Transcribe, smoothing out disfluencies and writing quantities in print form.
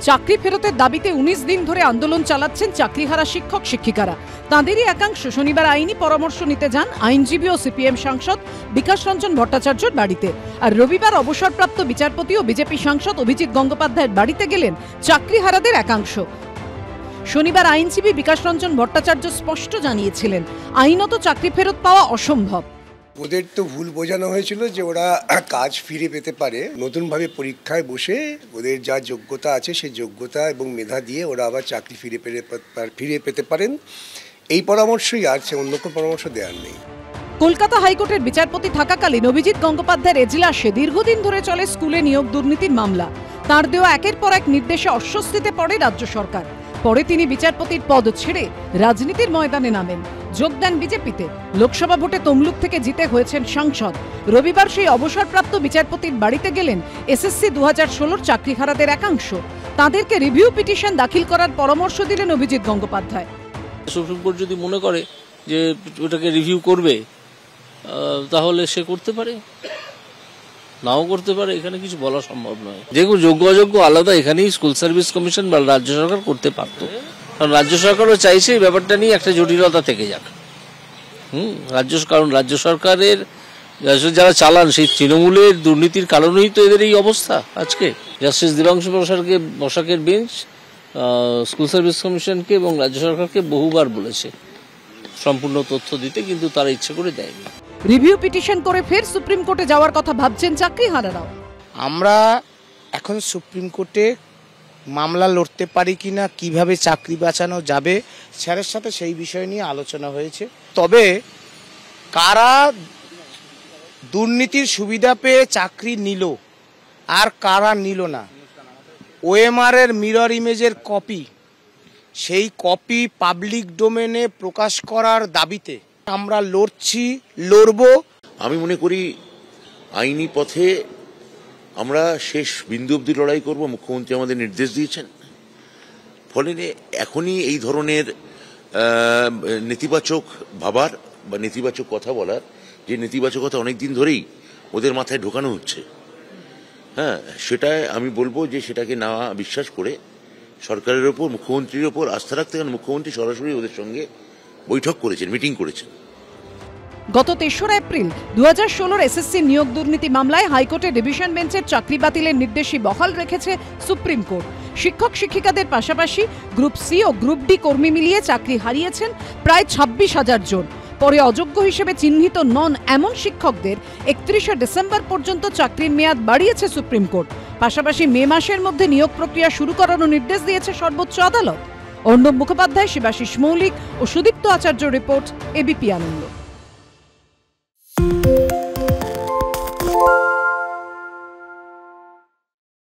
চাকরি ফেরতের দাবিতে 19 দিন ধরে আন্দোলন চালাচ্ছেন চাকরিহারা শিক্ষক শিক্ষিকারা। তাঁদেরই একাংশ শনিবার আইনি পরামর্শ নিতে যান আইনজীবী ও সিপিএম সাংসদ বিকাশ রঞ্জন ভট্টাচার্যের বাড়িতে। আর রবিবার অবসরপ্রাপ্ত বিচারপতি ও বিজেপি সাংসদ অভিজিৎ গঙ্গোপাধ্যায়ের বাড়িতে গেলেন চাকরিহারাদের একাংশ। শনিবার আইনজীবী বিকাশ রঞ্জন ভট্টাচার্য স্পষ্ট জানিয়েছিলেন, আইনত চাকরি ফেরত পাওয়া অসম্ভব। ওদের তো ভুল বোঝানো হয়েছিল যে ওরা কাজ ফিরে পেতে পারে, নতুনভাবে পরীক্ষায় বসে ওদের যা যোগ্যতা আছে সেই যোগ্যতা এবং মেধা দিয়ে ওরা আবার চাকরি ফিরে পেতে পারেন। এই পরামর্শই আছে, অন্য কোনো পরামর্শ দেওয়ার নেই। কলকাতা হাইকোর্টের বিচারপতি থাকাকালীন অভিজিৎ গঙ্গোপাধ্যায়ের এজলাসে দীর্ঘদিন ধরে চলে স্কুলে নিয়োগ দুর্নীতির মামলা। তার দেওয়া একের পর এক নির্দেশে অস্বস্তিতে পড়ে রাজ্য সরকার। পরে তিনি বিচারপতির পদ ছেড়ে রাজনীতির ময়দানে নামেন, যোগ দেন বিজেপিতে। লোকসভা ভোটে তমলুক থেকে জিতে হয়েছেন সাংসদ। রবিবার সেই অবসরপ্রাপ্ত বিচারপতির বাড়িতে গেলেন এসএসসি 2016 চাকরিহারাদের একাংশ। তাদেরকে রিভিউ পিটিশন দাখিল করার পরামর্শ দিলেন অভিজিৎ গঙ্গোপাধ্যায়। সুপ্রিম কোর্ট যদি মনে করে যে ওটাকে রিভিউ করবে তাহলে সে করতে পারে, নাও করতে পারে, এখানে কিছু বলা সম্ভব নয়। দেখুন, যোগ্য অযোগ্য আলাদা, এখানেই স্কুল সার্ভিস কমিশন বা রাজ্য সরকার করতে পারত, কারণ রাজ্য সরকারও চাইছে এই ব্যাপারটা নিয়ে একটা জটিলতা থেকে যাক। কারণ রাজ্য সরকারের যারা চালান সেই তৃণমূলের দুর্নীতির কারণেই তো এদের এই অবস্থা আজকে। জাস্টিস দীপাংশু বসাকের বেঞ্চ স্কুল সার্ভিস কমিশনকে এবং রাজ্য সরকারকে বহুবার বলেছে সম্পূর্ণ তথ্য দিতে, কিন্তু তারা ইচ্ছে করে দেয়নি। রিভিউ পিটিশন করে ফের সুপ্রিম কোর্টে যাওয়ার কথা ভাবছেন চাকরিহারারাও। আমরা এখন সুপ্রিম কোর্টে মামলা লড়তে পারি কিনা, কিভাবে চাকরি বাঁচানো যাবে, স্যারের সাথে সেই বিষয় নিয়ে আলোচনা হয়েছে। তবে কারা দুর্নীতির সুবিধা পেয়ে চাকরি নিল আর কারা নিল না, ওএমআর এর মিরর ইমেজের কপি, সেই কপি পাবলিক ডোমেনে প্রকাশ করার দাবিতে আমরা লড়ব। আমি মনে করি আইনি পথে আমরা শেষ বিন্দু অবধি লড়াই করব। মুখ্যমন্ত্রী আমাদের নির্দেশ দিয়েছেন। ফলে এখনই এই ধরনের নেতিবাচক ভাবার বা নেতিবাচক কথা বলার, যে নেতিবাচকতা অনেকদিন ধরেই ওদের মাথায় ঢোকানো হচ্ছে, সেটাই আমি বলবো যে সেটাকে না বিশ্বাস করে সরকারের ওপর, মুখ্যমন্ত্রীর ওপর আস্থা রাখতে, কারণ মুখ্যমন্ত্রী সরাসরি ওদের সঙ্গে বৈঠক করেছেন, মিটিং করেছেন। গত 3রা এপ্রিল 2016 এসএসসি নিয়োগ দুর্নীতি মামলায় হাইকোর্টের ডিভিশন বেঞ্চের চাকরি বাতিলের নির্দেশই বহাল রেখেছে সুপ্রিম কোর্ট। শিক্ষক শিক্ষিকাদের পাশাপাশি গ্রুপ সি ও গ্রুপ ডি কর্মী মিলিয়ে চাকরি হারিয়েছেন প্রায় 26,000 জন। পরে অযোগ্য হিসেবে চিহ্নিত নন এমন শিক্ষকদের 31শে ডিসেম্বর পর্যন্ত চাকরির মেয়াদ বাড়িয়েছে সুপ্রিম কোর্ট। পাশাপাশি মে মাসের মধ্যে নিয়োগ প্রক্রিয়া শুরু করারও নির্দেশ দিয়েছে সর্বোচ্চ আদালত। অর্ণব মুখোপাধ্যায়, শিবাশিস মৌলিক ও সুদীপ্ত আচার্য রিপোর্ট, এবিপি আনন্দ।